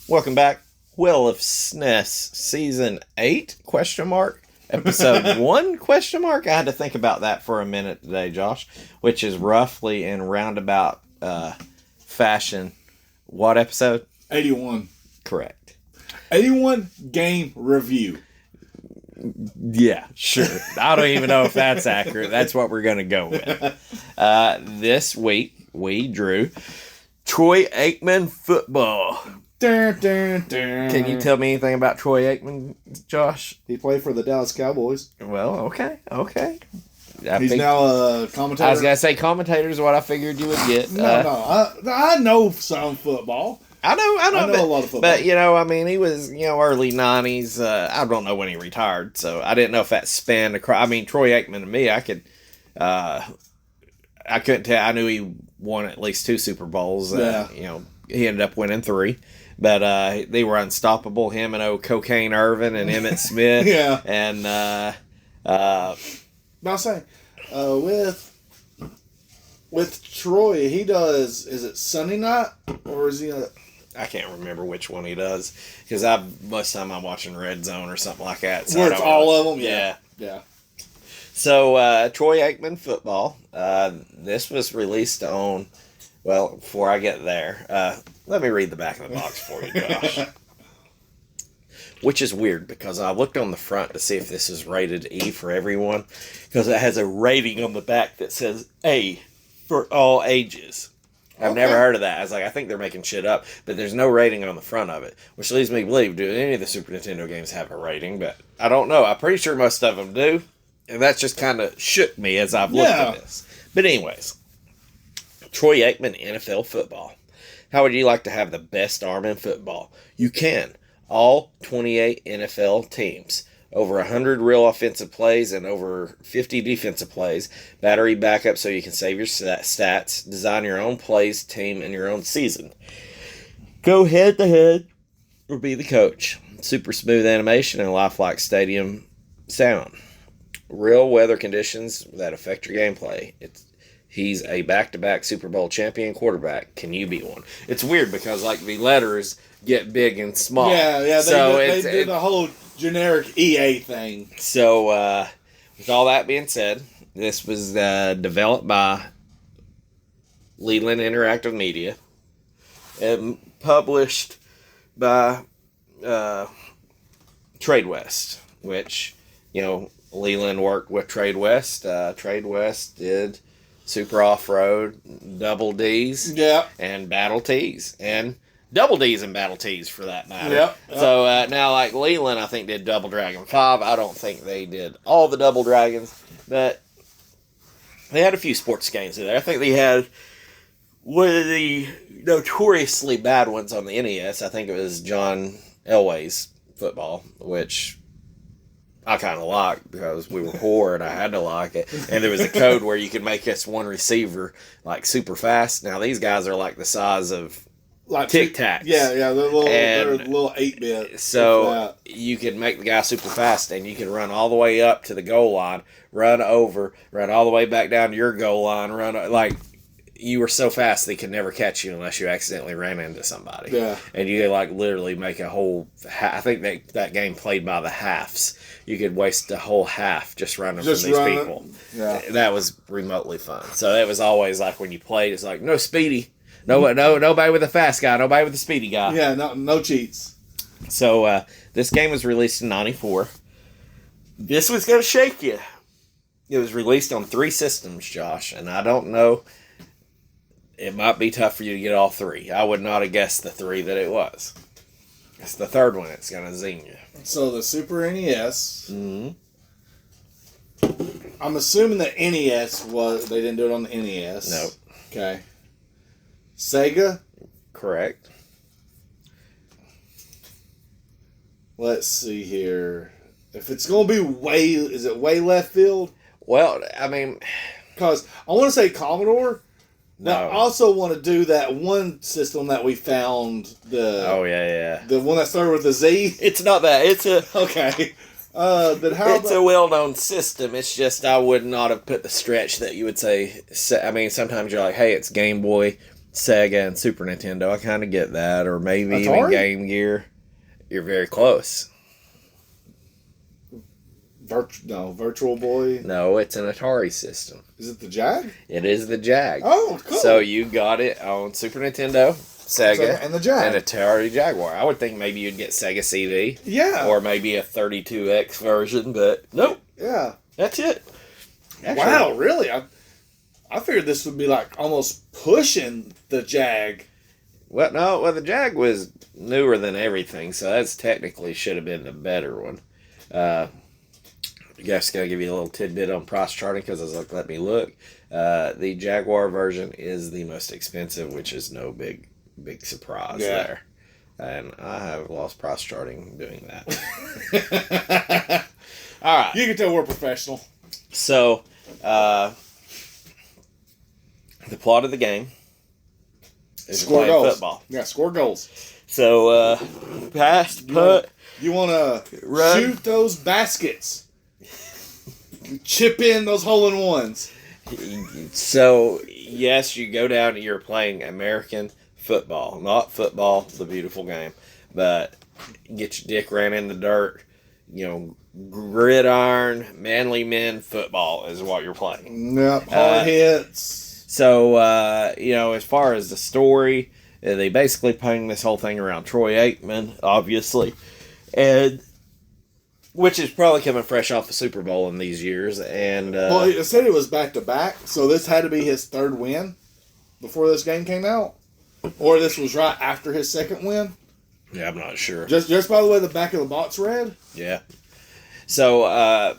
Welcome back. Will of SNES Season 8, question mark? Episode 1, question mark? I had to think about that for a minute today, Josh, which is roughly in roundabout fashion. What episode? 81. Correct. 81 game review. Yeah, sure. I don't even know if that's accurate. That's what we're going to go with. This week, we drew Troy Aikman football. Dun, dun, dun. Can you tell me anything about Troy Aikman, Josh? He played for the Dallas Cowboys. Well, okay. He's now a commentator. I was going to say commentator is what I figured you would get. I know some football. I know a lot of football. But, he was, early 90s. I don't know when he retired, so I didn't know if that spanned across. Troy Aikman to me, I couldn't tell. I knew he won at least 2 Super Bowls. Yeah. He ended up winning 3. But they were unstoppable. Him and Cocaine Irvin and Emmitt Smith. Yeah. And I'll say, with Troy, he does. Is it Sunday night or is he? I can't remember which one he does because most of the time I'm watching Red Zone or something like that. So where it's all of them. Yeah. So Troy Aikman football. This was released on. Well, before I get there, let me read the back of the box for you, Josh. Which is weird because I looked on the front to see if this is rated E for everyone because it has a rating on the back that says A for all ages. I've never heard of that. I was like, I think they're making shit up, but there's no rating on the front of it, which leads me to believe, do any of the Super Nintendo games have a rating? But I don't know. I'm pretty sure most of them do, and that just kind of shook me as I've looked at this. But anyways, Troy Aikman, NFL football. How would you like to have the best arm in football? You can. All 28 NFL teams. Over 100 real offensive plays and over 50 defensive plays. Battery backup so you can save your stats. Design your own plays, team, and your own season. Go head to head or be the coach. Super smooth animation and lifelike stadium sound. Real weather conditions that affect your gameplay. He's a back-to-back Super Bowl champion quarterback. Can you be one? It's weird because the letters get big and small. Yeah. They did the whole generic EA thing. So, with all that being said, this was developed by Leland Interactive Media and published by Trade West, which, Leland worked with Trade West. Trade West did Super Off-Road, Double D's, and Battle T's, and Double D's and Battle T's for that matter. Yep. So now, Leland, I think did Double Dragon 5. I don't think they did all the Double Dragons, but they had a few sports games in there. I think they had one of the notoriously bad ones on the NES. I think it was John Elway's football, which I kind of liked because we were poor and I had to like it. And there was a code where you could make this one receiver super fast. Now these guys are the size of Tic Tacs. Yeah, they're little 8-bit. So you could make the guy super fast and you could run all the way up to the goal line, run over, run all the way back down to your goal line, you were so fast they could never catch you unless you accidentally ran into somebody. Yeah. And you could literally make a whole. I think that game played by the halves. You could waste a whole half just running from these people. Yeah. That was remotely fun. So it was always when you played, it's no speedy, nobody with a fast guy, nobody with a speedy guy. Yeah, no cheats. So this game was released in '94. This was gonna shake you. It was released on 3 systems, Josh, and I don't know. It might be tough for you to get all 3. I would not have guessed the 3 that it was. It's the third one that's going to zing you. So the Super NES. Mm-hmm. I'm assuming the NES they didn't do it on the NES. No. Okay. Sega. Correct. Let's see here. If it's going to be is it way left field? Well, because I want to say Commodore. No. Now, I also want to do that one system that we found. The one that started with a Z. It's not that. It's a okay. It's a well-known system. It's just I would not have put the stretch that you would say. Sometimes you're like, hey, it's Game Boy, Sega and Super Nintendo. I kind of get that. Or maybe Atari? even Game Gear. You're very close. Virtual Boy. No, it's an Atari system. Is it the Jag? It is the Jag. Oh, cool. So you got it on Super Nintendo, Sega, and the Jag. and Atari Jaguar. I would think maybe you'd get Sega CD. Yeah. Or maybe a 32X version, but nope. Yeah. That's it. Actually, wow, really? I figured this would be like almost pushing the Jag. Well, no, the Jag was newer than everything, so that's technically should have been the better one. I guess gotta give you a little tidbit on price charting because I was like, let me look. The Jaguar version is the most expensive, which is no big surprise there. And I have lost price charting doing that. All right. You can tell we're professional. So, the plot of the game is score playing goals. Football. Yeah, score goals. So, pass, put. You want to shoot those baskets. Chip in those hole-in-ones. So, yes, you go down and you're playing American football. Not football, the beautiful game. But get your dick ran in the dirt. Gridiron, manly men football is what you're playing. Yep, hard hits. So, as far as the story, they basically painted this whole thing around Troy Aikman, obviously. And which is probably coming fresh off the Super Bowl in these years. And well, it said it was back-to-back, so this had to be his third win before this game came out? Or this was right after his second win? Yeah, I'm not sure. Just by the way the back of the box read? Yeah. So,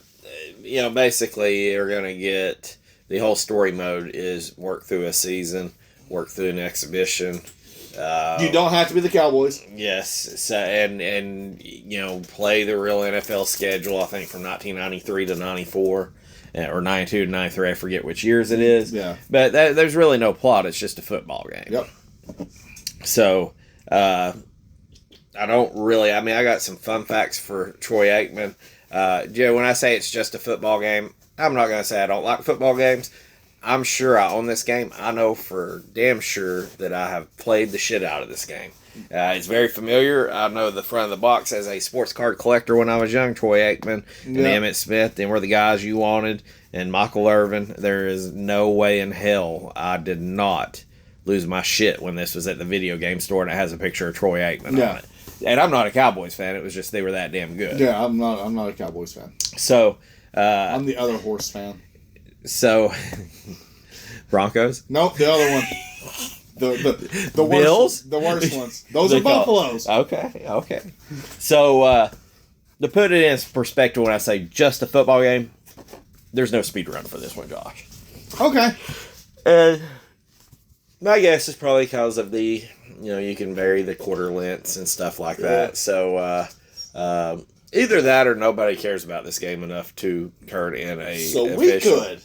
basically you're going to get the whole story mode is work through a season, work through an exhibition. You don't have to be the Cowboys. Yes, so, and play the real NFL schedule. I think from 1993 to 94, or 92 to 93. I forget which years it is. Yeah, but there's really no plot. It's just a football game. Yep. So I don't really. I mean, I got some fun facts for Troy Aikman. When I say it's just a football game, I'm not going to say I don't like football games. I'm sure I own this game. I know for damn sure that I have played the shit out of this game. It's very familiar. I know the front of the box as a sports card collector when I was young. Troy Aikman and Emmitt Smith. They were the guys you wanted. And Michael Irvin. There is no way in hell I did not lose my shit when this was at the video game store and it has a picture of Troy Aikman on it. And I'm not a Cowboys fan. It was just they were that damn good. Yeah, I'm not a Cowboys fan. So I'm the other horse fan. So Broncos? Nope, the other one. The Bills? The worst ones. Those are Buffaloes. Okay. So to put it in perspective, when I say just a football game, there's no speed run for this one, Josh. Okay. And my guess is probably because of the, you can vary the quarter lengths and stuff like that. So either that or nobody cares about this game enough to turn in a official. We could.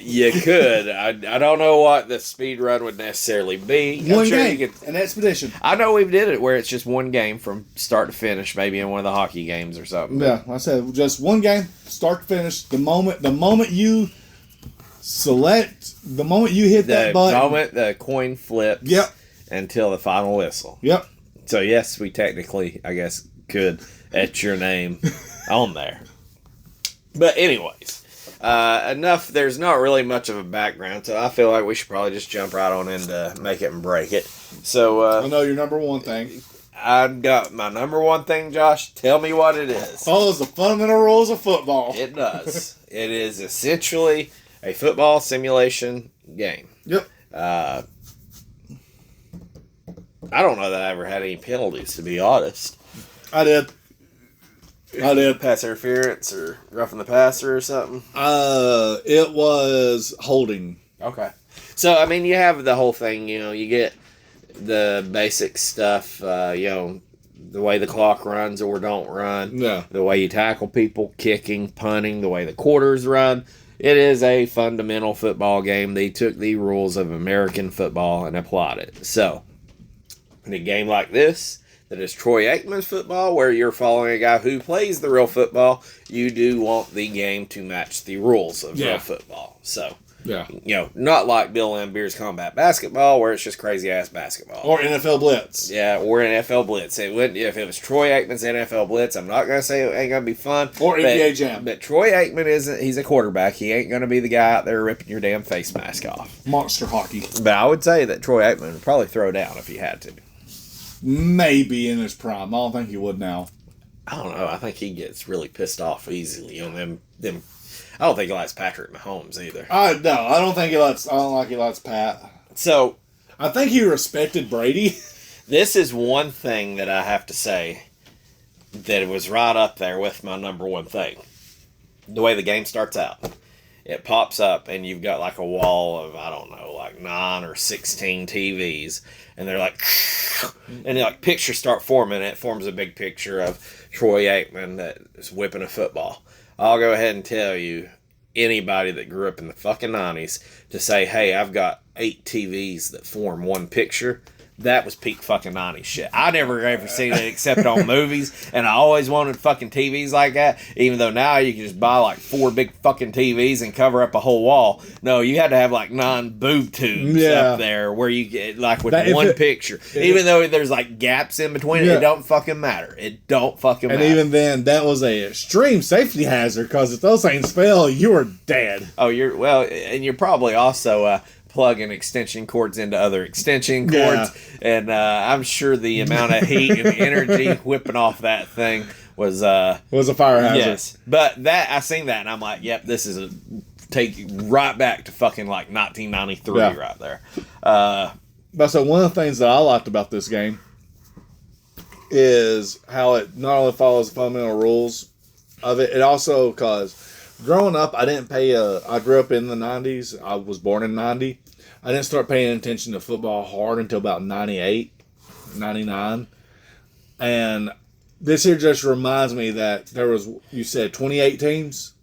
You could. I don't know what the speed run would necessarily be. One game, an expedition. I know we did it where it's just one game from start to finish, maybe in one of the hockey games or something. Yeah, like I said just one game, start to finish. The moment you select, the moment you hit that button, the moment the coin flips. Yep. Until the final whistle. Yep. So yes, we technically, I guess, could etch your name on there. But anyways. Enough. There's not really much of a background, so I feel like we should probably just jump right on into make it and break it. So I know your number one thing. I've got my number one thing, Josh. Tell me what it is. Follows the fundamental rules of football. It does. It is essentially a football simulation game. Yep. I don't know that I ever had any penalties, to be honest. I did. Pass interference or roughing the passer or something? It was holding. Okay. So, I mean, you have the whole thing, you get the basic stuff, the way the clock runs or don't run. Yeah. The way you tackle people, kicking, punting, the way the quarters run. It is a fundamental football game. They took the rules of American football and applied it. So, in a game like this, that is Troy Aikman's football, where you're following a guy who plays the real football, you do want the game to match the rules of real football. So, Yeah. Not like Bill Lambeer's Combat Basketball, where it's just crazy-ass basketball. Or NFL Blitz. Yeah, or NFL Blitz. It wouldn't, if it was Troy Aikman's NFL Blitz, I'm not going to say it ain't going to be fun. Or NBA Jam. But Troy Aikman he's a quarterback. He ain't going to be the guy out there ripping your damn face mask off. Monster hockey. But I would say that Troy Aikman would probably throw down if he had to. Maybe in his prime. I don't think he would now. I don't know. I think he gets really pissed off easily on them. I don't think he likes Patrick Mahomes either. I don't think he likes. I don't like he likes Pat. So I think he respected Brady. This is one thing that I have to say that it was right up there with my number one thing. The way the game starts out. It pops up and you've got like a wall of, I don't know, like 9 or 16 TVs. And they're like, and like pictures start forming. It forms a big picture of Troy Aikman that is whipping a football. I'll go ahead and tell you, anybody that grew up in the fucking 90s, to say, hey, I've got 8 TVs that form one picture, that was peak fucking 90s shit. I never ever seen it except on movies, and I always wanted fucking TVs like that, even though now you can just buy like 4 big fucking TVs and cover up a whole wall. No, you had to have like 9 boob tubes up there where you get like with one picture. Even though there's like gaps in between it don't fucking matter. It don't fucking matter. And even then, that was a extreme safety hazard, because if those things fell, you were dead. Oh, you're probably also plugging extension cords into other extension cords, and I'm sure the amount of heat and energy whipping off that thing was a fire hazard. Yes, but I seen that and I'm like, yep, this is take right back to fucking like 1993 right there. But so one of the things that I liked about this game is how it not only follows the fundamental rules of it, it also, because growing up, I grew up in the 90s. I was born in 90. I didn't start paying attention to football hard until about 98, 99. And this here just reminds me that there was, you said 28 teams?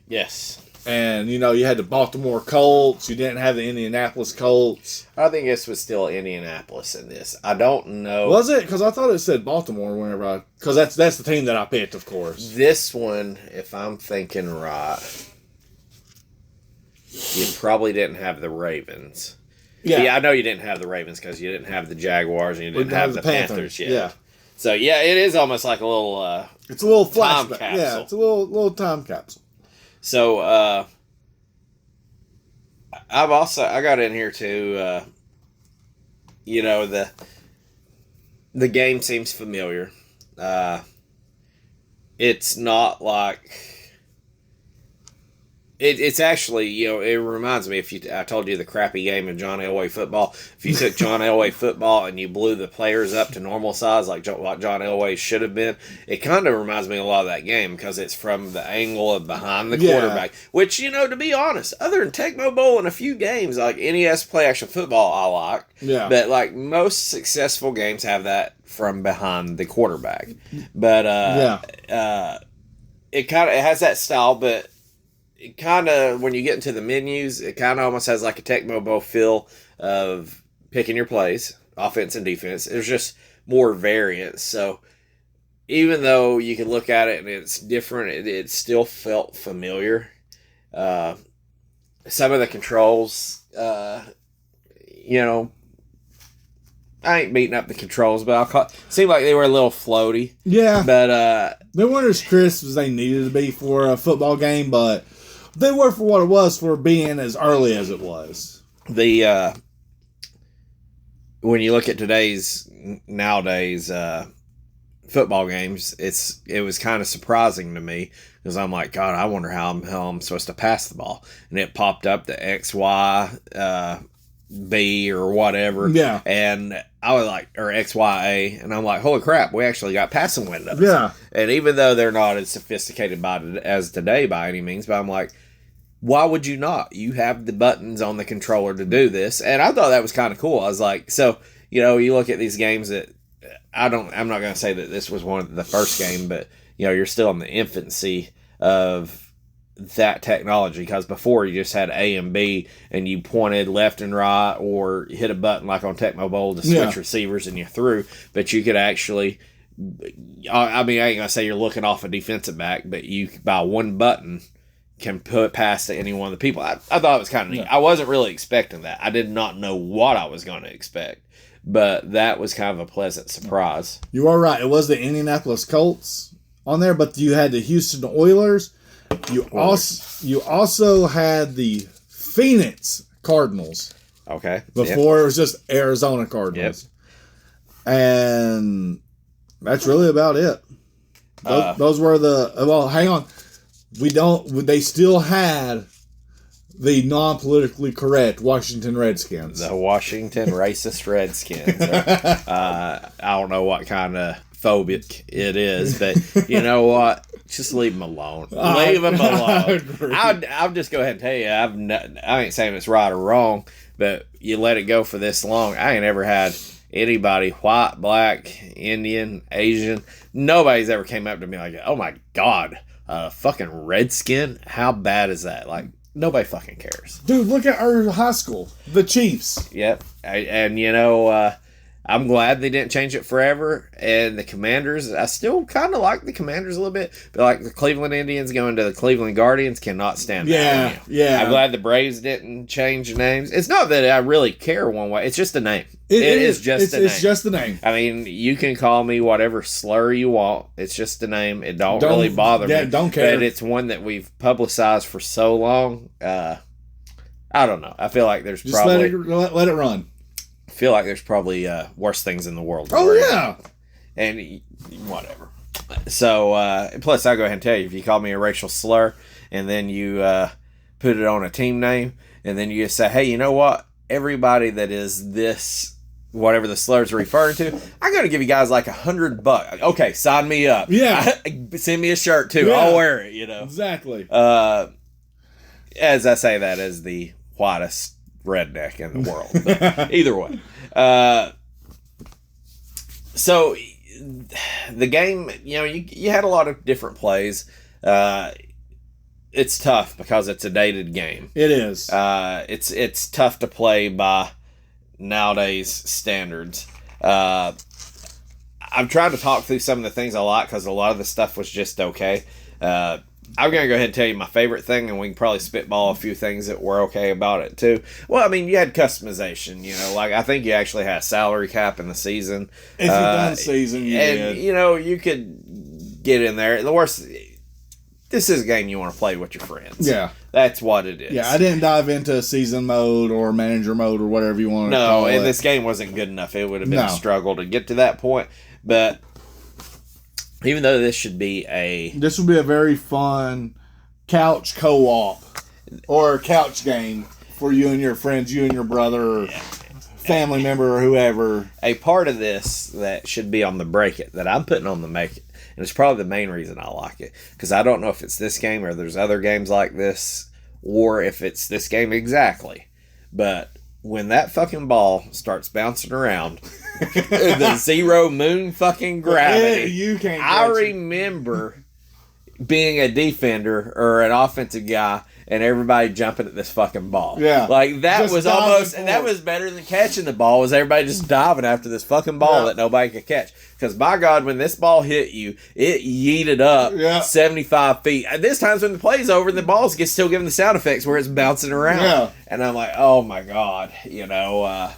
Yes. And, you had the Baltimore Colts. You didn't have the Indianapolis Colts. I think this was still Indianapolis in this. I don't know. Was it? Because I thought it said Baltimore whenever because that's the team that I picked, of course. This one, if I'm thinking right, you probably didn't have the Ravens. Yeah, I know you didn't have the Ravens because you didn't have the Jaguars and you didn't have the Panthers yet. Yeah. So, yeah, it is almost like a little it's a little flashback. Time capsule. Yeah, it's a little time capsule. So, I got in here too, the game seems familiar. It's not like, it's actually, it reminds me, I told you the crappy game of John Elway football. If you took John Elway football and you blew the players up to normal size, like what John Elway should have been, it kind of reminds me a lot of that game because it's from the angle of behind the quarterback. Which, to be honest, other than Tecmo Bowl and a few games, like NES play action football, I like. Yeah. But like most successful games have that from behind the quarterback. But it has that style, but it kind of, when you get into the menus, it kind of almost has like a Tecmo Bowl feel of picking your plays, offense and defense. There's just more variance. So even though you can look at it and it's different, it still felt familiar. Some of the controls, I ain't beating up the controls, but it seemed like they were a little floaty. Yeah. But they weren't as crisp as they needed to be for a football game, but they were for what it was for being as early as it was. When you look at nowadays football games, it was kind of surprising to me because I'm like, God, I wonder how I'm supposed to pass the ball, and it popped up the X, Y, B or whatever. Yeah. And I was like, or XYA, and I'm like, holy crap, we actually got passing windows. Yeah. And even though they're not as sophisticated as today by any means, but I'm like, why would you not? You have the buttons on the controller to do this. And I thought that was kind of cool. I was like, so, you look at these games that I'm not going to say that this was one of the first game, but, you're still in the infancy of that technology, because before you just had A and B and you pointed left and right or hit a button like on Tecmo Bowl to switch receivers and you threw, but you could actually, I ain't gonna say you're looking off a defensive back, but you by one button can put past any one of the people. I thought it was kind of neat. I wasn't really expecting that. I did not know what I was going to expect. But that was kind of a pleasant surprise. You are right. It was the Indianapolis Colts on there, but you had the Houston Oilers. You also had the Phoenix Cardinals. Okay. Before it was just Arizona Cardinals. Yep. And that's really about it. Those were well, hang on. They still had the non-politically correct Washington Redskins. The Washington racist Redskins. I don't know what kind of phobic it is, but you know what? Just leave them alone. Leave them alone. I'll just go ahead and tell you, I ain't saying it's right or wrong, but you let it go for this long. I ain't ever had anybody, white, black, Indian, Asian, nobody's ever came up to me like, oh my God, fucking Redskin? How bad is that? Like, nobody fucking cares. Dude, look at our high school. The Chiefs. Yep. And you know, I'm glad they didn't change it forever. And the Commanders, I still kind of like the Commanders a little bit. But like the Cleveland Indians going to the Cleveland Guardians cannot stand that. Yeah. I'm glad the Braves didn't change names. It's not that I really care one way. It's just a name. It's just a name. It's just a name. I mean, you can call me whatever slur you want. It's just a name. It don't really bother me. Yeah, don't care. But it's one that we've publicized for so long. I don't know. I feel like there's just probably... let it run. I feel like there's probably worse things in the world. Oh, yeah. And whatever. So, plus, I'll go ahead and tell you, if you call me a racial slur and then you put it on a team name and then you just say, hey, you know what? Everybody that is this, whatever the slur's referring to, I'm going to give you guys like $100. Okay, sign me up. Yeah. Send me a shirt, too. Yeah. I'll wear it, you know. Exactly. As I say that as the whitest redneck in the world. But either way. So the game, you know, you had a lot of different plays. It's tough because it's a dated game. It is. It's tough to play by nowadays standards. I'm trying to talk through some of the things I like because a lot of the stuff was just okay. I'm going to go ahead and tell you my favorite thing, and we can probably spitball a few things that were okay about it, too. Well, I mean, you had customization, you know. Like, I think you actually had a salary cap in the season. If you've done season, you did. You know, you could get in there. The worst... This is a game you want to play with your friends. Yeah. That's what it is. Yeah, I didn't dive into season mode or manager mode or whatever you want to call it. No, and this game wasn't good enough. It would have been a struggle to get to that point. But... even though this would be This would be a very fun couch co-op or couch game for you and your friends, you and your brother or family member or whoever. A part of this that should be on the Break It that I'm putting on the Make It. And it's probably the main reason I like it. Because I don't know if it's this game or there's other games like this or if it's this game exactly. But when that fucking ball starts bouncing around... the zero moon fucking gravity. You can't. I remember being a defender or an offensive guy and everybody jumping at this fucking ball. Yeah. Like that was better than catching the ball, was everybody just diving after this fucking ball that nobody could catch. Because by God, when this ball hit you, it yeeted up 75 feet. And this time's when the play's over and the ball's still giving the sound effects where it's bouncing around. Yeah. And I'm like, oh my God, you know.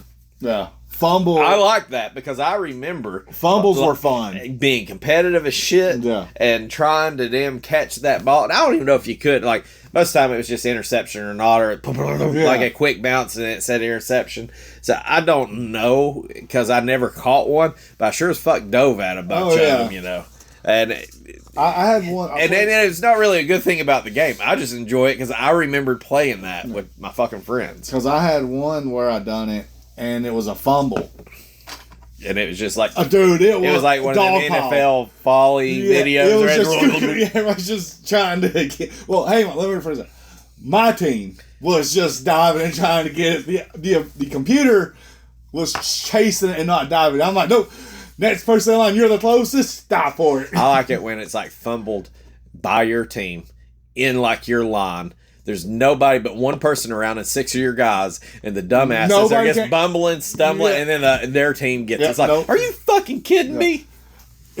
Fumble. I like that because I remember fumbles were fun. Being competitive as shit and trying to catch that ball. And I don't even know if you could. Like, most of the time it was just interception or not, or like a quick bounce and it said interception. So I don't know because I never caught one, but I sure as fuck dove at a bunch of them, you know. And I had one. And it's not really a good thing about the game. I just enjoy it because I remembered playing that with my fucking friends. Because I had one where I done it. And it was a fumble. And it was just like... dude, it was like one of the NFL folly videos. It was just trying to get... Well, hang on, let me rephrase that. My team was just diving and trying to get it. The computer was chasing it and not diving. I'm like, no, next person in line, you're the closest. Stop for it. I like it when it's like fumbled by your team in like your line. There's nobody but one person around and 6 of your guys, and the dumbasses are just bumbling, stumbling, and then their team gets it. It's like, are you fucking kidding me?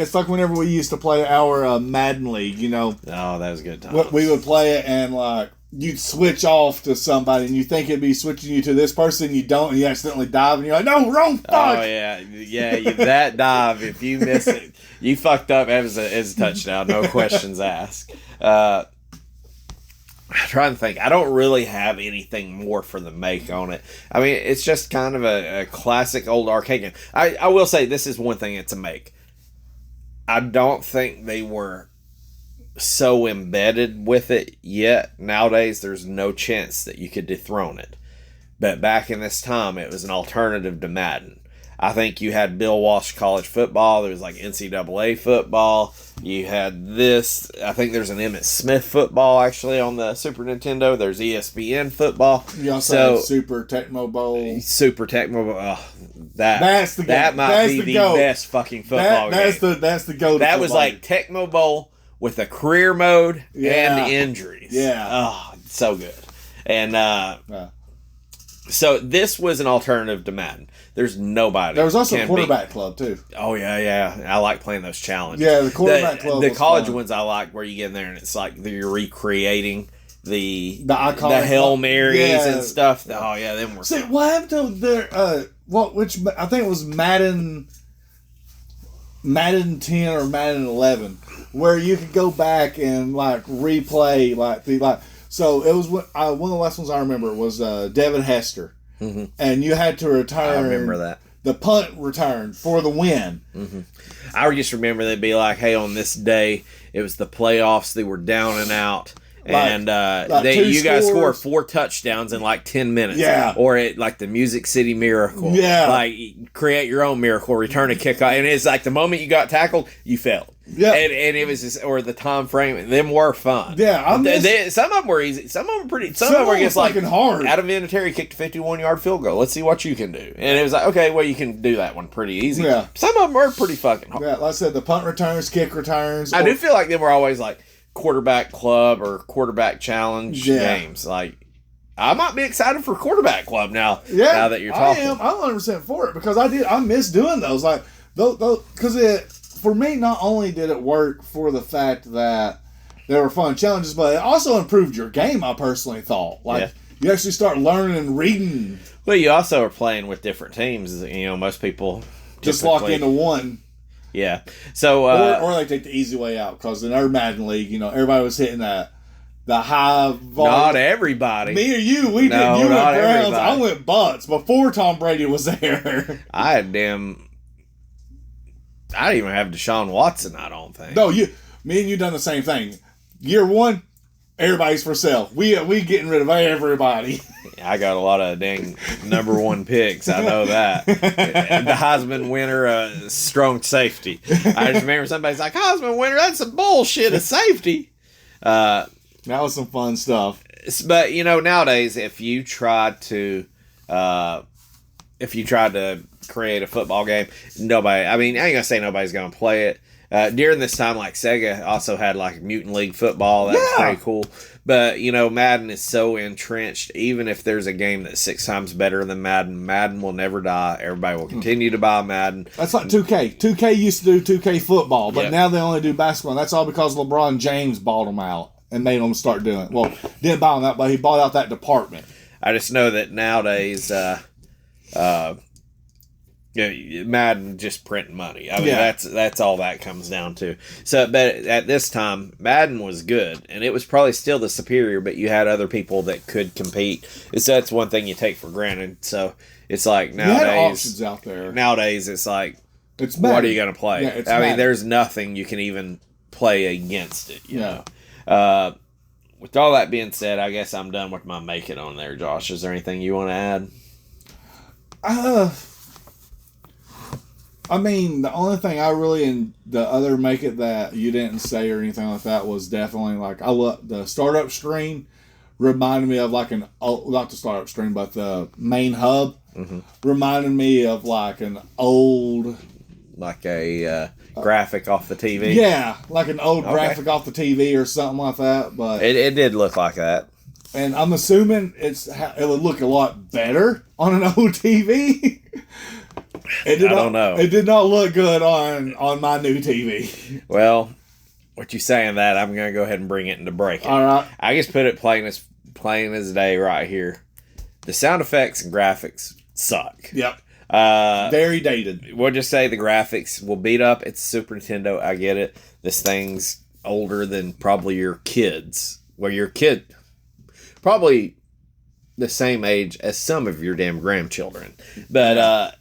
it's like whenever we used to play our Madden League, you know. Oh, that was a good time. We would play it and like you'd switch off to somebody and you think it'd be switching you to this person, you don't, and you accidentally dive and you're like, no, wrong fuck. Oh yeah, that dive, if you miss it, you fucked up as a touchdown, no questions asked. I'm trying to think. I don't really have anything more for the make on it. I mean, it's just kind of a classic old arcade game. I will say this is one thing it's a make. I don't think they were so embedded with it yet. Nowadays, there's no chance that you could dethrone it. But back in this time, it was an alternative to Madden. I think you had Bill Walsh college football. There was like NCAA football. You had this. I think there's an Emmitt Smith football actually on the Super Nintendo. There's ESPN football. You also had Super Tecmo Bowl. Super Tecmo Bowl. Oh, that's the game. That might be the best fucking football game. That's the go. That was like Tecmo Bowl with a career mode and injuries. Yeah. Oh, so good. And so this was an alternative to Madden. There's nobody. There was also a quarterback club too. Oh yeah. I like playing those challenges. Yeah, the quarterback club. The college fun. ones I like where you get in there and it's like you're recreating the iconic Hail Marys and stuff. Oh yeah, them were. See, what happened to their which I think it was Madden 10 or Madden 11, where you could go back and like replay So it was one of the last ones I remember was Devin Hester. Mm-hmm. And you had to return. I remember that. The punt return for the win. Mm-hmm. I just remember they'd be like, hey, on this day, it was the playoffs. They were down and out. And you guys score 4 touchdowns in like 10 minutes. Yeah. Or like the Music City Miracle. Yeah. Like create your own miracle, return a kickoff. And it's like the moment you got tackled, you failed. Yeah. And it was just, or the time frame, them were fun. Yeah. Some of them were easy. Some of them were pretty, some of them were just like hard. Adam Vinatieri kicked a 51-yard field goal. Let's see what you can do. And it was like, okay, well, you can do that one pretty easy. Yeah. Some of them were pretty fucking hard. Yeah, like I said, the punt returns, kick returns. I do feel like they were always like quarterback club or quarterback challenge games. Like, I might be excited for quarterback club now. Yeah, now that you're talking, I'm 100% for it because I miss doing those. Like because for me, not only did it work for the fact that they were fun challenges, but it also improved your game. I personally thought you actually start learning and reading. Well, you also are playing with different teams. You know, most people just lock into one. Yeah. So or they take the easy way out because in our Madden league, you know, everybody was hitting the high volume. Not everybody. Me or you, we did. You went Browns. I went Butts before Tom Brady was there. I didn't even have Deshaun Watson. I don't think. No, me and you done the same thing. Year 1, everybody's for sale. We getting rid of everybody. I got a lot of dang number 1 picks. I know that. The Heisman winner, strong safety. I just remember somebody's like, Heisman winner, that's some bullshit of safety. That was some fun stuff. But, you know, nowadays, if you tried to create a football game, nobody, I mean, I ain't going to say nobody's going to play it. During this time, like Sega also had like Mutant League Football. That was pretty cool. But, you know, Madden is so entrenched. Even if there's a game that's 6 times better than Madden, Madden will never die. Everybody will continue to buy Madden. That's like 2K. 2K used to do 2K football, but now they only do basketball. And that's all because LeBron James bought them out and made them start doing it. Well, didn't buy them out, but he bought out that department. I just know that nowadays, Madden just printing money. I mean, that's all that comes down to. So, but at this time, Madden was good, and it was probably still the superior. But you had other people that could compete. So that's one thing you take for granted. So it's like nowadays, you had options out there. Nowadays, it's like, what are you going to play? Yeah, I mean, there's nothing you can even play against it. You know. With all that being said, I guess I'm done with my make it on there. Josh, is there anything you want to add? I mean, the only thing I really in the other make it that you didn't say or anything like that was definitely like I love the startup screen. Reminded me of like not the startup screen, but the main hub. Mm-hmm. Reminded me of like an old, like a graphic off the TV. Yeah, like an old graphic off the TV or something like that. But it did look like that. And I'm assuming it would look a lot better on an old TV. I don't know. It did not look good on my new TV. Well, what you saying that, I'm going to go ahead and bring it into break. All right. I just put it plain as day right here. The sound effects and graphics suck. Yep. Very dated. We'll just say the graphics will beat up. It's Super Nintendo. I get it. This thing's older than probably your kids. Well, your kid probably the same age as some of your damn grandchildren. But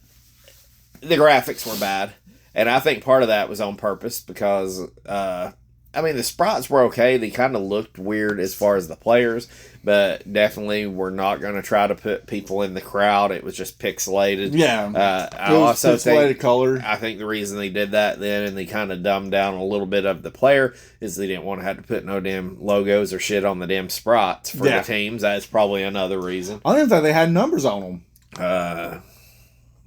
the graphics were bad. And I think part of that was on purpose because, the sprites were okay. They kind of looked weird as far as the players, but definitely were not going to try to put people in the crowd. It was just pixelated. Yeah. I also think color. I think the reason they did that then and they kind of dumbed down a little bit of the player is they didn't want to have to put no damn logos or shit on the damn sprites for the teams. That's probably another reason. I didn't think they had numbers on them.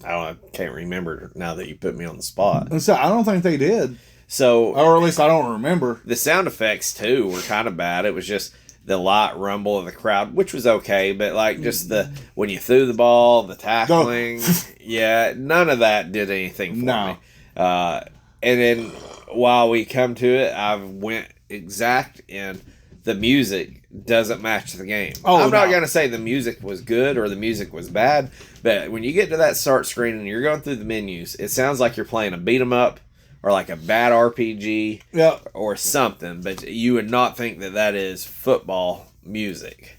I can't remember now that you put me on the spot. And so I don't think they did. So, or at least I don't remember. The sound effects too were kind of bad. It was just the light rumble of the crowd, which was okay, but like just when you threw the ball, the tackling, none of that did anything for me. And then while we come to it, I went exact and the music doesn't match the game. I'm not going to say the music was good or the music was bad, but when you get to that start screen and you're going through the menus, it sounds like you're playing a beat 'em up or like a bad RPG or something, but you would not think that is football music.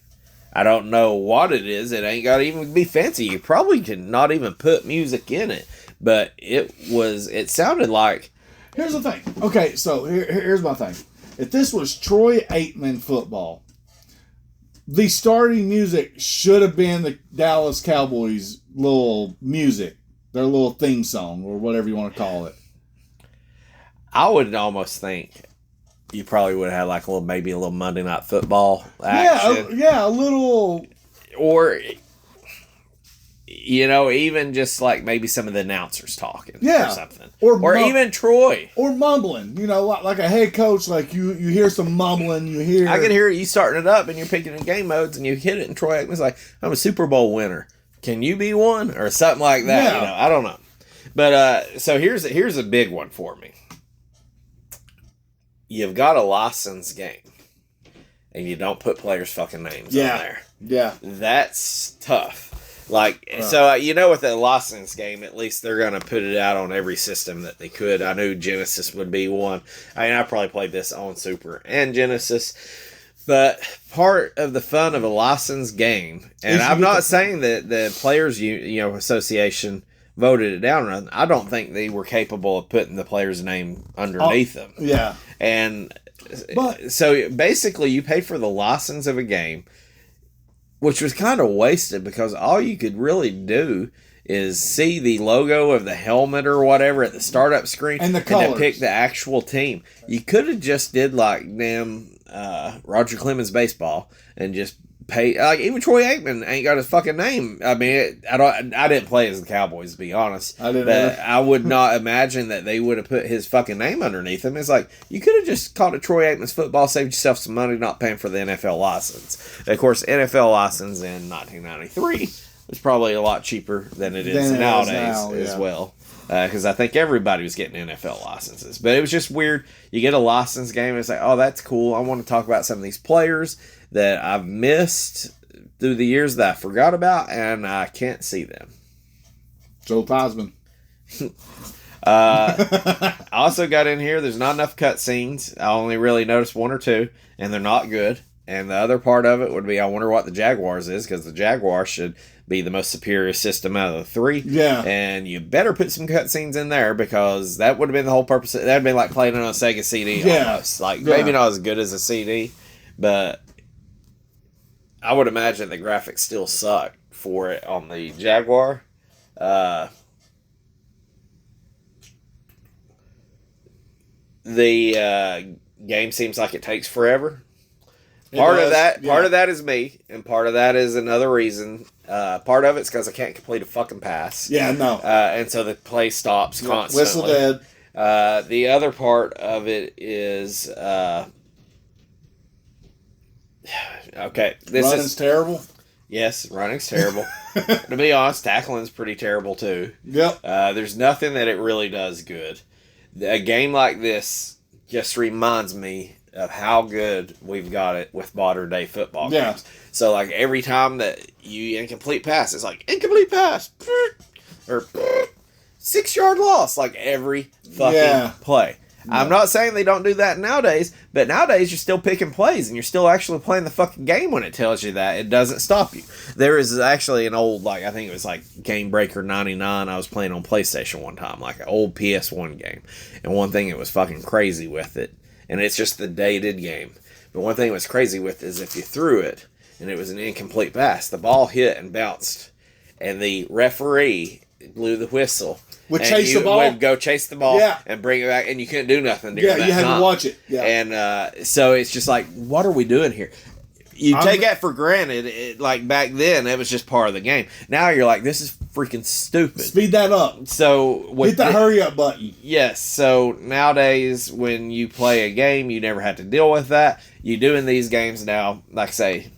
I don't know what it is. It ain't got to even be fancy. You probably could not even put music in it, but it sounded like... Here's the thing. Okay, so here's my thing. If this was Troy Aikman football, the starting music should have been the Dallas Cowboys' little music, their little theme song, or whatever you want to call it. I would almost think you probably would have had maybe a little Monday Night Football action. Yeah, a little... Or, even just maybe some of the announcers talking or something. Or even Troy. Or mumbling, like a head coach, you hear some mumbling, you hear... I can hear you starting it up and you're picking in game modes and you hit it and Troy Aikman's like, I'm a Super Bowl winner. Can you be one? Or something like that. I don't know. But, so here's a big one for me. You've got a licensed game, and you don't put players' fucking names on there. Yeah. That's tough. So, with the licensed game, at least they're going to put it out on every system that they could. I knew Genesis would be one. I probably played this on Super and Genesis. But part of the fun of a licensed game, and I'm not saying that the Players Association voted it down. I don't think they were capable of putting the player's name underneath them. Yeah. So basically you pay for the license of a game, which was kind of wasted because all you could really do is see the logo of the helmet or whatever at the startup screen and the colors. And to pick the actual team. You could have just did Roger Clemens baseball and just pay even Troy Aikman ain't got his fucking name. I didn't play as the Cowboys, to be honest. I didn't either. I would not imagine that they would have put his fucking name underneath him. It's you could have just called it Troy Aikman's football, saved yourself some money not paying for the NFL license. Of course, NFL license in 1993 was probably a lot cheaper than it is nowadays as well. Because I think everybody was getting NFL licenses. But it was just weird. You get a license game, and it's oh, that's cool. I want to talk about some of these players that I've missed through the years that I forgot about, and I can't see them. Joe Theismann. I also got in here, there's not enough cutscenes. I only really noticed one or two, and they're not good. And the other part of it would be, I wonder what the Jaguars is, because the Jaguars should be the most superior system out of the three. Yeah. And you better put some cutscenes in there, because that would have been the whole purpose. That would have been like playing on a Sega CD almost. Maybe not as good as a CD, but I would imagine the graphics still suck for it on the Jaguar. The game seems like it takes forever. Part of that is me, and part of that is another reason. Part of it's because I can't complete a fucking pass. Yeah, no. And so the play stops constantly. Whistle dead. The other part of it is okay. Running's terrible. Yes, running's terrible. To be honest, tackling's pretty terrible too. Yep. There's nothing that it really does good. A game like this just reminds me of how good we've got it with modern day football games. So like every time that you incomplete pass, it's like incomplete pass or 6-yard loss, like every fucking play. No. I'm not saying they don't do that nowadays, but nowadays you're still picking plays and you're still actually playing the fucking game when it tells you that. It doesn't stop you. There is actually an old, like, I think it was like Game Breaker 99 I was playing on PlayStation one time, like an old PS1 game. And one thing that was fucking crazy with it, and it's just the dated game, but one thing that was crazy with it is if you threw it and it was an incomplete pass, the ball hit and bounced, and the referee blew the whistle. Would chase the ball? Would go chase the ball and bring it back, and you couldn't do nothing during that you had time. to watch it. Yeah. And so it's just like, what are we doing here? You take that for granted. Like back then, it was just part of the game. Now you're like, this is freaking stupid. Speed that up. So hit the hurry up button. Yes. So nowadays, when you play a game, you never have to deal with that. You do in these games now, like I say,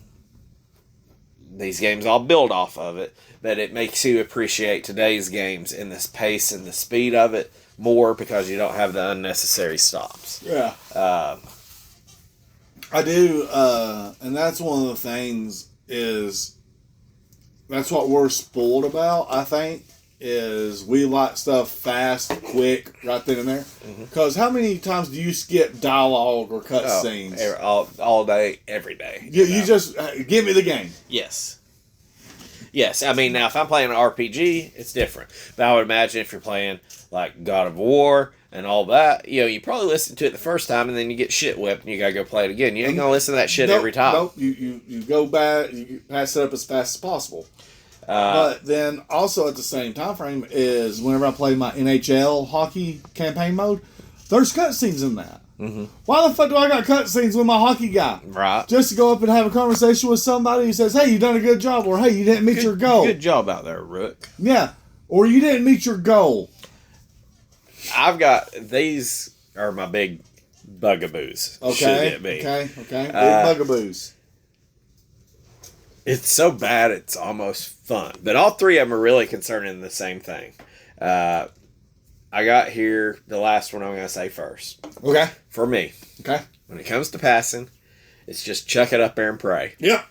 these games all build off of it. But it makes you appreciate today's games and this pace and the speed of it more because you don't have the unnecessary stops. Yeah. I do, and that's one of the things is, that's what we're spoiled about, I think, is we like stuff fast, quick, right then and there. Because how many times do you skip dialogue or cutscenes? All day, every day. You just, give me the game. Yes. Yes, I mean, now if I'm playing an RPG, it's different. But I would imagine if you're playing, like, God of War and all that, you probably listen to it the first time and then you get shit whipped and you gotta go play it again. You ain't gonna listen to that shit every time. Nope, you go back, you pass it up as fast as possible. But then also at the same time frame is whenever I play my NHL hockey campaign mode, there's cutscenes in that. Why the fuck do I got cutscenes with my hockey guy? Right. Just to go up and have a conversation with somebody who says, hey, you done a good job, or hey, you didn't meet your goal. Good job out there, Rook. Yeah. Or you didn't meet your goal. I've got, these are my big bugaboos. Okay. Big bugaboos. It's so bad it's almost fun. But all three of them are really concerning the same thing. I got here the last one I'm going to say first. Okay. For me. Okay. When it comes to passing, it's just chuck it up there and pray. Yep.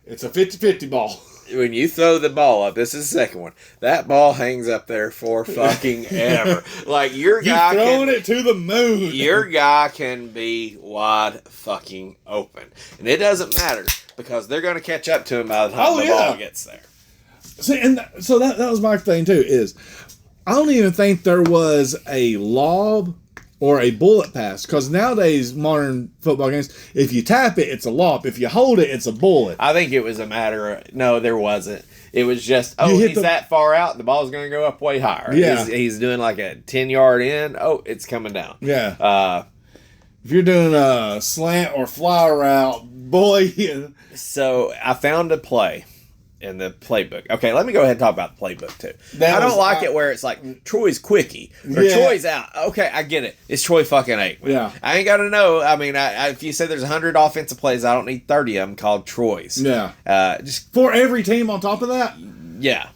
It's a 50-50 ball. When you throw the ball up, this is the second one, that ball hangs up there for fucking ever. Like, your guy throwing it to the moon. Your guy can be wide fucking open. And it doesn't matter because they're going to catch up to him by the time the ball gets there. See, and so that was my thing, too, is I don't even think there was a lob or a bullet pass. Because nowadays, modern football games, if you tap it, it's a lob. If you hold it, it's a bullet. I think it was a matter of, no, there wasn't. It was just, he's that far out, the ball's going to go up way higher. Yeah. He's doing like a 10-yard in. Oh, it's coming down. Yeah. If you're doing a slant or fly route, boy. So I found a play in the playbook. Okay, let me go ahead and talk about the playbook too. I don't like it where it's like Troy's quickie or Troy's out. Okay, I get it. It's Troy fucking Aikman. Yeah. I ain't got to know. I mean, if you say there's 100 offensive plays, I don't need 30 of them called Troy's. Yeah. Just for every team on top of that? Yeah.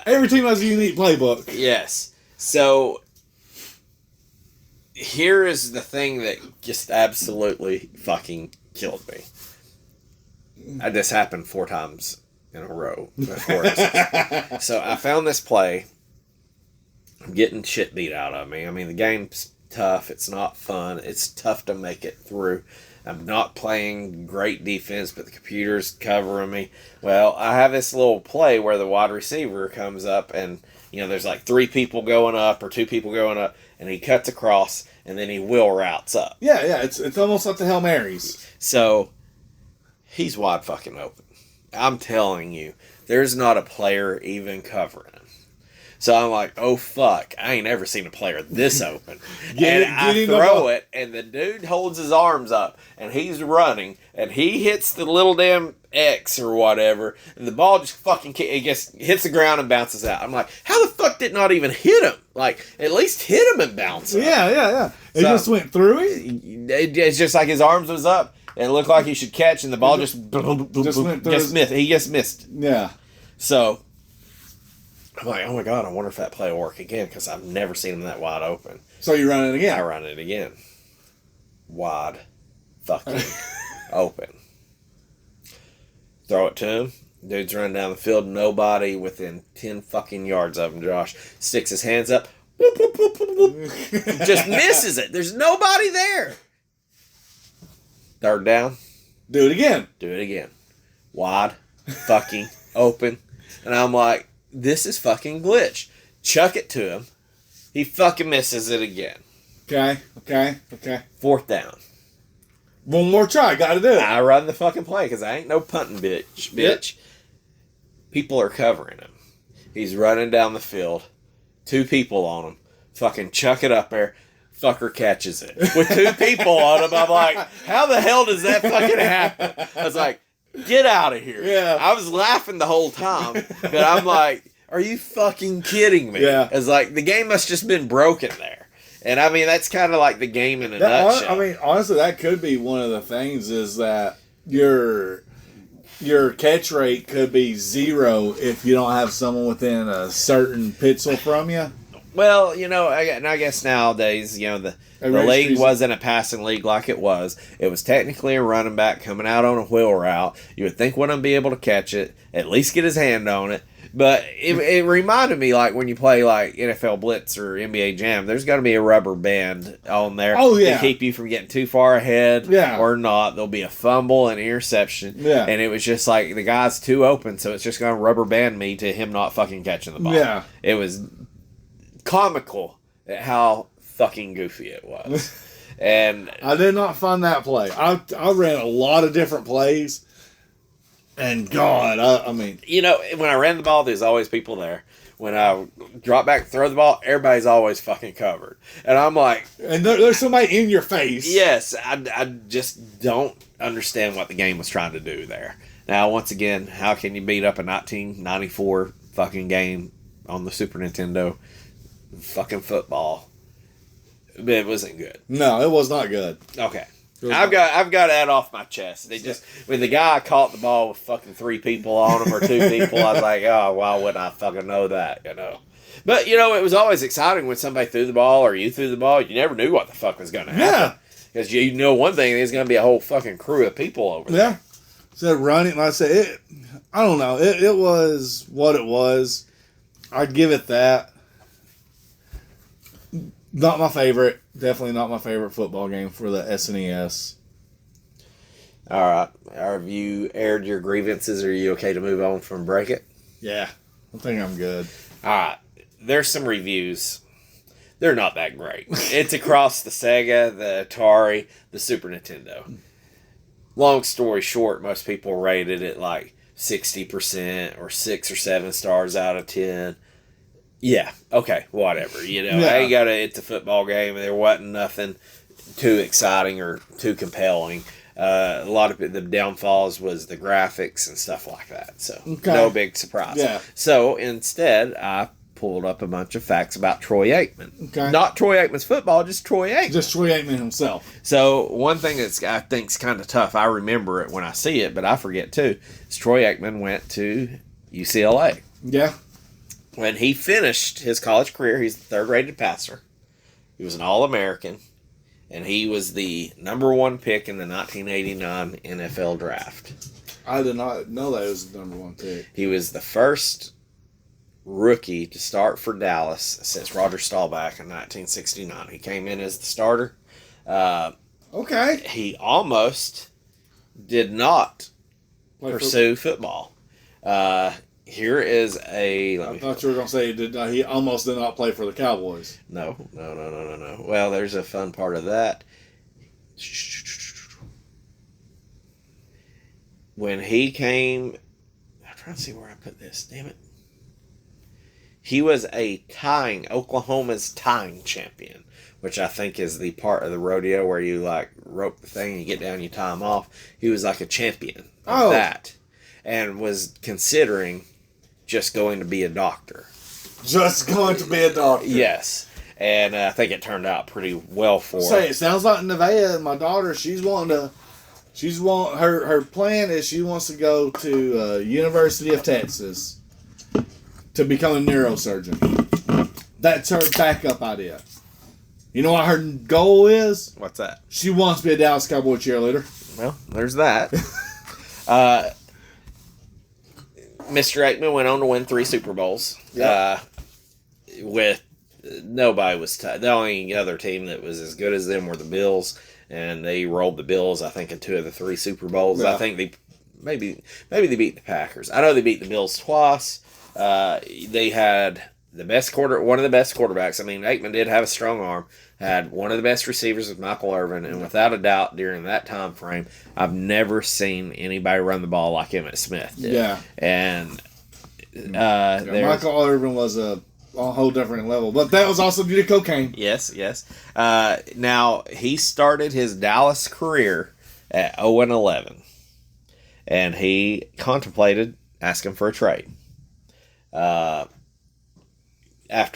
Every team has a unique playbook. Yes. So here is the thing that just absolutely fucking killed me. This happened 4 times in a row before. So I found this play. I'm getting shit beat out of me. I mean, the game's tough. It's not fun. It's tough to make it through. I'm not playing great defense, but the computer's covering me. Well, I have this little play where the wide receiver comes up and, there's like 3 people going up or 2 people going up, and he cuts across, and then he wheel routes up. Yeah. It's almost like the Hail Marys. So he's wide fucking open. I'm telling you, there's not a player even covering him. So I'm like, oh fuck, I ain't ever seen a player this open. I throw it, and the dude holds his arms up, and he's running, and he hits the little damn X or whatever, and the ball just fucking hits the ground and bounces out. I'm like, how the fuck did it not even hit him? Like, at least hit him and bounce up. Yeah. It just went through it? It's just like his arms was up. It looked like he should catch, and the ball just missed. He just missed. Yeah. So I'm like, oh my God, I wonder if that play will work again because I've never seen him that wide open. So you run it again? I run it again. Wide fucking open. Throw it to him. Dude's running down the field. Nobody within 10 fucking yards of him, Josh. Sticks his hands up. Just misses it. There's nobody there. Third down. Do it again. Do it again. Wide fucking open. And I'm like, this is fucking glitch. Chuck it to him. He fucking misses it again. Okay. Fourth down. One more try. Got to do it. I run the fucking play because I ain't no punting bitch. Yep. People are covering him. He's running down the field. 2 people on him. Fucking chuck it up there. Fucker catches it. With 2 people on him, I'm like, how the hell does that fucking happen? I was like, get out of here. Yeah. I was laughing the whole time. But I'm like, are you fucking kidding me? Yeah. It's like, the game must just been broken there. And I mean, that's kind of like the game in a nutshell. I mean, honestly, that could be one of the things is that your catch rate could be 0 if you don't have someone within a certain pixel from you. Well, I guess nowadays, the league wasn't a passing league like it was. It was technically a running back coming out on a wheel route. You would think one of them be able to catch it, at least get his hand on it. But it reminded me like when you play like NFL Blitz or NBA Jam, there's got to be a rubber band on there to keep you from getting too far ahead or not. There'll be a fumble and interception. Yeah. And it was just like the guy's too open, so it's just going to rubber band me to him not fucking catching the ball. Yeah. It was comical at how fucking goofy it was. And I did not find that play. I ran a lot of different plays. And God, I mean... when I ran the ball, there's always people there. When I drop back, throw the ball, everybody's always fucking covered. And I'm like... And there's somebody in your face. Yes, I just don't understand what the game was trying to do there. Now, once again, how can you beat up a 1994 fucking game on the Super Nintendo? Fucking football. But it wasn't good. No, it was not good. Okay. I've got that off my chest. They just when the guy caught the ball with fucking 3 people on him or 2 people, I was like, oh, why wouldn't I fucking know that, But it was always exciting when somebody threw the ball or you threw the ball. You never knew what the fuck was going to happen. Because one thing, there's going to be a whole fucking crew of people over there. Yeah. So running, like I said, I don't know. It was what it was. I'd give it that. Not my favorite. Definitely not my favorite football game for the SNES. All right. Have you aired your grievances? Are you okay to move on from Break It? Yeah. I think I'm good. All right. There's some reviews. They're not that great. It's across the Sega, the Atari, the Super Nintendo. Long story short, most people rated it like 60% or 6 or 7 stars out of 10. Yeah, okay, whatever. It's a football game, and there wasn't nothing too exciting or too compelling. A lot of the downfalls was the graphics and stuff like that. So, no big surprise. Yeah. So, instead, I pulled up a bunch of facts about Troy Aikman. Okay. Not Troy Aikman's football, just Troy Aikman. Just Troy Aikman himself. So, one thing I think's kind of tough, I remember it when I see it, but I forget too, is Troy Aikman went to UCLA. Yeah. When he finished his college career, he's the third-rated passer. He was an All-American, and he was the number 1 pick in the 1989 NFL Draft. I did not know that it was the number 1 pick. He was the first rookie to start for Dallas since Roger Staubach in 1969. He came in as the starter. Okay. He almost did not pursue football. Here is a... I thought you were going to say he almost did not play for the Cowboys. No. Well, there's a fun part of that. When he came... I'm trying to see where I put this. Damn it. He was Oklahoma's tying champion, which I think is the part of the rodeo where you rope the thing, you get down, you tie him off. He was like a champion of that, and was considering just going to be a doctor. Just going to be a doctor. Yes. And I think it turned out pretty well for him. It sounds like Nevaeh, my daughter, she's wanting Her plan is she wants to go to University of Texas to become a neurosurgeon. That's her backup idea. You know what her goal is? What's that? She wants to be a Dallas Cowboy cheerleader. Well, there's that. Mr. Aikman went on to win 3 Super Bowls. Yeah. With nobody was the only other team that was as good as them were the Bills, and they rolled the Bills, I think, in 2 of the 3 Super Bowls. Yeah. I think they maybe they beat the Packers. I know they beat the Bills twice. They had one of the best quarterbacks. I mean, Aikman did have a strong arm. Had one of the best receivers with Michael Irvin, and without a doubt, during that time frame, I've never seen anybody run the ball like Emmitt Smith did. Yeah, and Michael Irvin was a whole different level, but that was also due to cocaine. Yes. Now he started his Dallas career at 0-11, and he contemplated asking for a trade. After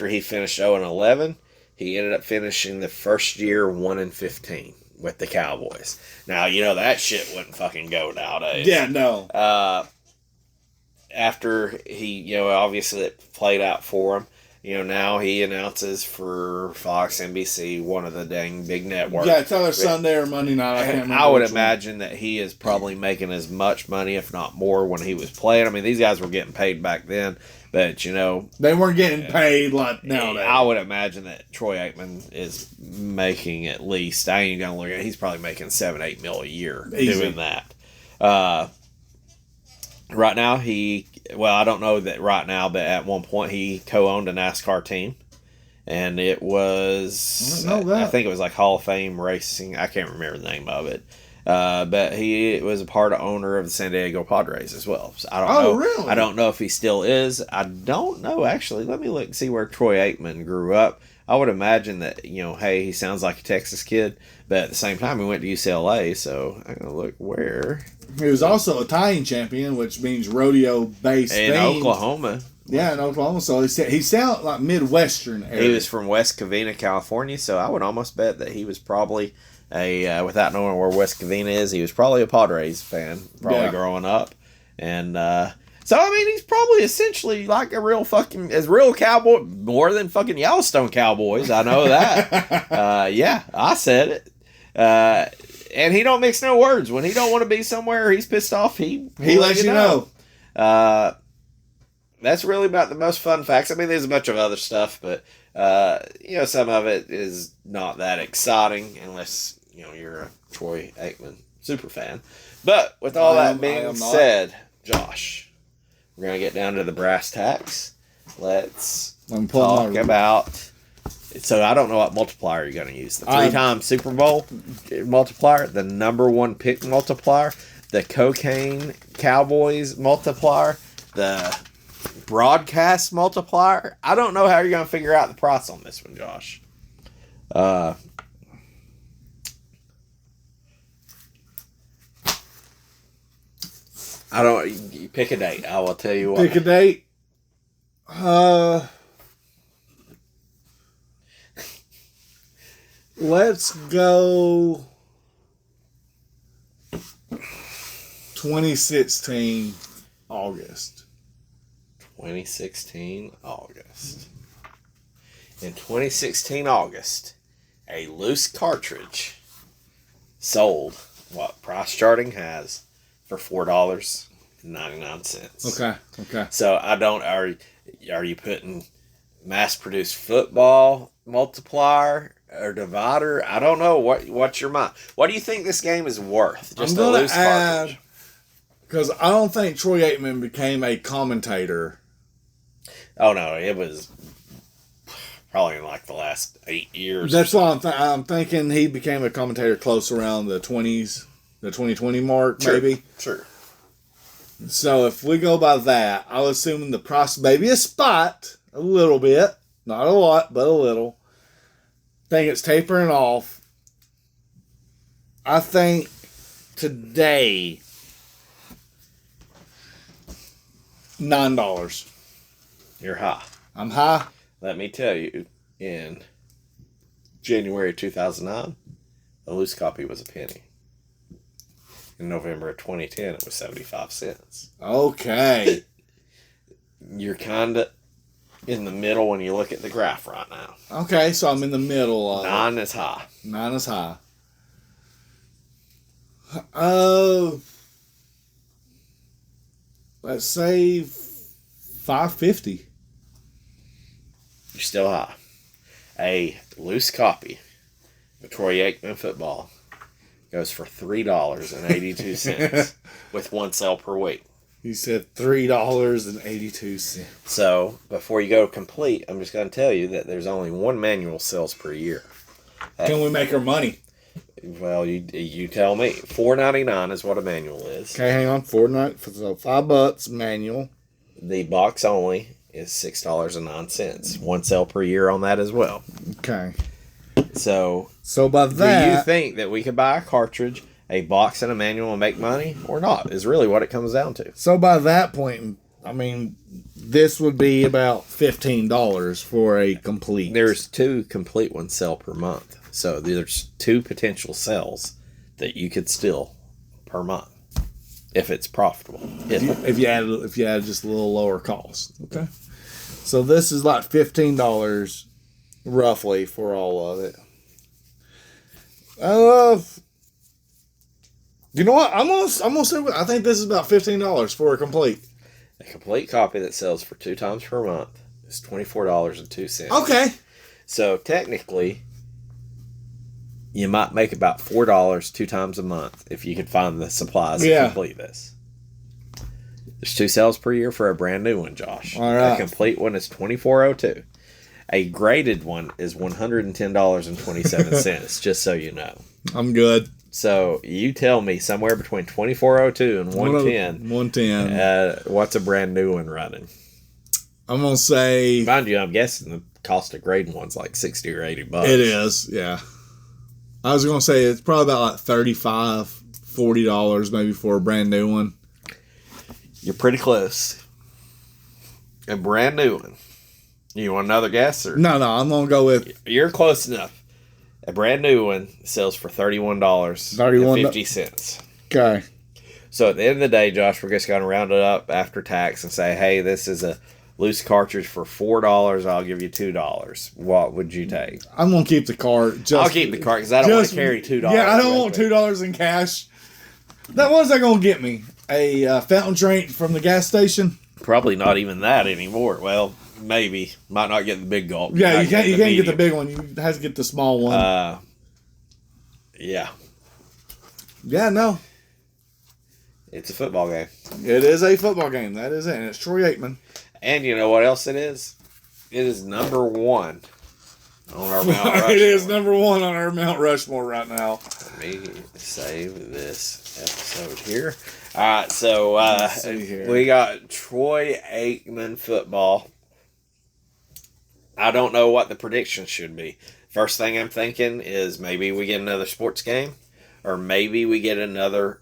he finished 0-11. He ended up finishing the first year 1-15 with the Cowboys. Now, that shit wouldn't fucking go nowadays. Yeah, no. After he, obviously it played out for him, now he announces for Fox, NBC, one of the dang big networks. Yeah, it's either Sunday or Monday night. I can't remember. I would imagine that he is probably making as much money, if not more, when he was playing. I mean, these guys were getting paid back then. But, they weren't getting paid like nowadays. I would imagine that Troy Aikman is making at least, I ain't going to look at it, he's probably making $7-8 million a year doing that. Right now, I don't know that right now, but at one point he co-owned a NASCAR team. And it was, I think it was like Hall of Fame Racing. I can't remember the name of it. But he was a part owner of the San Diego Padres as well. So I don't know. Really? I don't know if he still is. I don't know, actually. Let me look and see where Troy Aikman grew up. I would imagine that, hey, he sounds like a Texas kid, but at the same time, he went to UCLA, so I'm going to look where. He was also a tying champion, which means rodeo-based in Oklahoma. Yeah, in Oklahoma. So he sounded like Midwestern area. He was from West Covina, California, so I would almost bet that he was probably without knowing where West Covina is, he was probably a Padres fan, growing up. And so, I mean, he's probably essentially like a real cowboy, more than fucking Yellowstone Cowboys. I know that. Yeah, I said it. And he don't mix no words. When he don't want to be somewhere, he's pissed off. He lets you know. That's really about the most fun facts. I mean, there's a bunch of other stuff, but some of it is not that exciting unless you're a Troy Aikman super fan. But with all that being said, Josh, we're gonna get down to the brass tacks. Let's talk about. So I don't know what multiplier you're going to use. The 3-time Super Bowl multiplier, the number 1 pick multiplier, the cocaine Cowboys multiplier, the broadcast multiplier. I don't know how you're going to figure out the price on this one, Josh. You pick a date. I will tell you what. Pick a date. Let's go 2016 August. 2016 August. In 2016 August, a loose cartridge sold what Price Charting has for $4.99. Okay. So are you putting mass-produced football multiplier or divider? I don't know. What's your mind? What do you think this game is worth? Just a loose cartridge. Because I don't think Troy Aikman became a commentator. Oh no, it was probably in like the last 8 years. That's why I'm thinking he became a commentator close around the 20s, the 2020 mark, maybe. Sure. So if we go by that, I'll assume the price maybe a spot, a little bit, not a lot, but a little. Think it's tapering off. I think today $9. You're high. I'm high. Let me tell you, in January 2009, a loose copy was a penny. In November of 2010, it was 75 cents. Okay. You're kind of in the middle when you look at the graph right now. Okay, so I'm in the middle of 9 is high. 9 is high. Let's say $5.50. You're still high. A loose copy of Troy Aikman football goes for $3.82 with one sale per week. You said $3.82. So before you go complete, I'm just going to tell you that there's only one manual sales per year. Can we make our money? Well, you tell me. $4.99 is what a manual is. Okay, hang on. So $5 manual. The box only is $6.09. One sale per year on that as well. Okay. So by that, do you think that we could buy a cartridge, a box, and a manual and make money, or not? Is really what it comes down to. So by that point, I mean, this would be about $15 for a complete. There's 2 complete ones sell per month. So there's 2 potential sales that you could steal per month if it's profitable. If you add just a little lower cost. Okay. So this is like $15 roughly for all of it. You know what? I'm gonna say I think this is about $15 for a complete. A complete copy that sells for 2 times per month is $24.02. Okay. So technically, you might make about $4 2 times a month if you could find the supplies to complete this. There's 2 sales per year for a brand new one, Josh. All right. A complete one is $24.02. A graded one is $110.27. Just so you know. I'm good. So you tell me somewhere between $24.02 and $110. $110. What's a brand new one running? I'm gonna say. Mind you, I'm guessing the cost of grading one's like $60 or $80. It is, yeah. I was gonna say it's probably about like $35, $40 maybe for a brand new one. You're pretty close. A brand new one. You want another guess? Or? No, I'm gonna go with. You're close enough. A brand new one sells for $31.50. Okay. So at the end of the day, Josh, we're just going to round it up after tax and say, hey, this is a loose cartridge for $4. I'll give you $2. What would you take? I'm going to keep the cart. I'll keep the cart because I don't want to carry $2. Yeah, I don't want $2 in cash. What is that going to get me? A fountain drink from the gas station? Probably not even that anymore. Well, maybe. Might not get the big gulp. Yeah, you can't get the big one. You have to get the small one. Yeah. Yeah, no. It's a football game. It is a football game. That is it. And it's Troy Aikman. And you know what else it is? It is number 1 on our Mount Rushmore. It is number 1 on our Mount Rushmore right now. Let me save this episode here. All right, so we got Troy Aikman football. I don't know what the predictions should be. First thing I'm thinking is maybe we get another sports game, or maybe we get another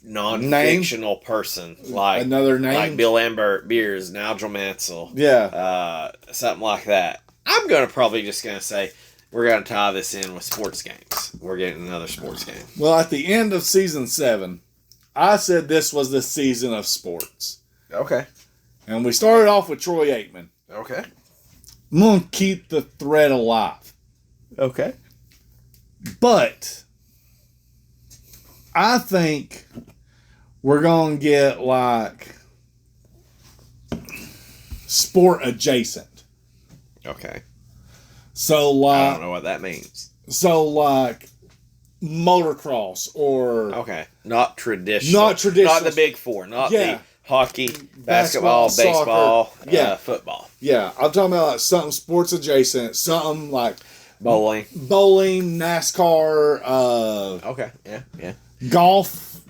non-fictional person like another name, like Bill Lambert, Beers, Nigel Mansell, something like that. I'm probably just gonna say we're gonna tie this in with sports games. We're getting another sports game. Well, at the end of season 7, I said this was the season of sports. Okay. And we started off with Troy Aikman. Okay. I'm going to keep the thread alive. Okay. But I think we're going to get like sport adjacent. Okay. So like I don't know what that means. So like motocross or not traditional. Not the big 4. Not the hockey, basketball, baseball, football. Yeah, I'm talking about like something sports adjacent, something like bowling, NASCAR. Golf.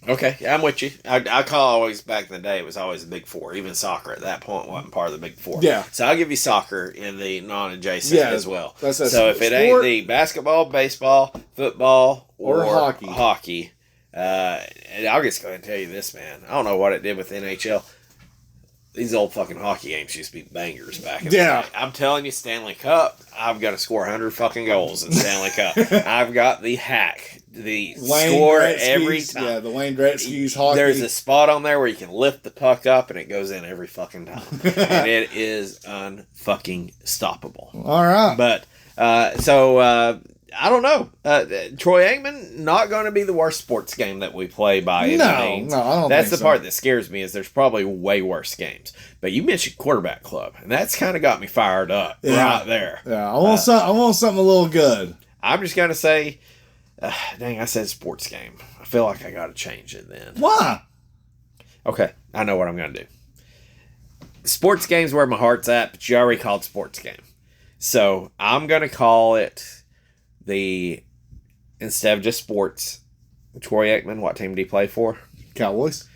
Okay, I'm with you. I call always back in the day. It was always the big 4. Even soccer at that point wasn't part of the big 4. Yeah. So I'll give you soccer in the non-adjacent as well. So if it ain't the basketball, baseball, football, or hockey. And I'll just go ahead and tell you this, man. I don't know what it did with the NHL. these old fucking hockey games used to be bangers back in the Yeah. day. I'm telling you, Stanley Cup, I've got to score 100 fucking goals in Stanley Cup. I've got the hack. The score every time. Yeah, the Wayne Gretzky's hockey. There's a spot on there where you can lift the puck up and it goes in every fucking time. And it is unfucking stoppable. All right. But, I don't know. Troy Aikman, not going to be the worst sports game that we play by any means. No, I don't That's think the so. part that scares me is there's probably way worse games. But you mentioned quarterback club, and that's kind of got me fired up right there. Yeah, I want something a little good. I'm just going to say, dang, I said sports game. I feel like I got to change it then. Why? Okay, I know what I'm going to do. Sports game's where my heart's at, but you already called sports game. So I'm going to call it instead of just sports, Troy Aikman, what team did he play for? Cowboys.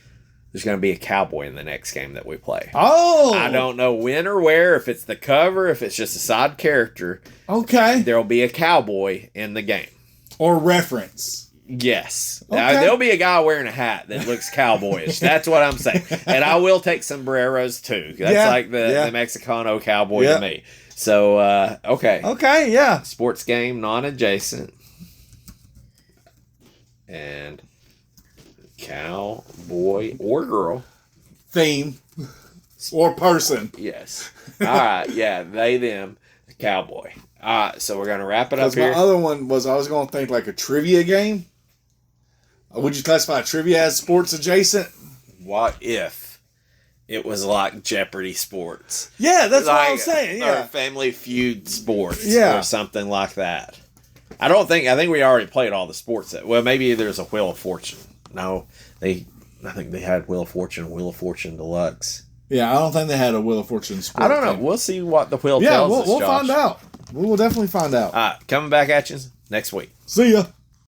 There's going to be a cowboy in the next game that we play. Oh! I don't know when or where, if it's the cover, if it's just a side character. Okay. There'll be a cowboy in the game. Or reference. Yes. Okay. There'll be a guy wearing a hat that looks cowboyish. That's what I'm saying. And I will take sombreros too. That's like the Mexicano cowboy to me. So, okay. Okay, yeah. Sports game, non-adjacent. And cowboy or girl. Theme. Or person. Yes. All right. Yeah, they, them, cowboy. All right, so we're going to wrap it up here. My other one was I was going to think like a trivia game. Would you classify trivia as sports adjacent? What if it was like Jeopardy sports? Yeah, that's what I was saying. Yeah. Or Family Feud sports. Yeah. Or something like that. I think we already played all the sports. Well, maybe there's a Wheel of Fortune. No, I think they had Wheel of Fortune and Wheel of Fortune Deluxe. Yeah, I don't think they had a Wheel of Fortune sport. I don't know. Game. We'll see what the wheel tells us, we'll Josh. find out. We will definitely find out. All right, coming back at you next week. See ya.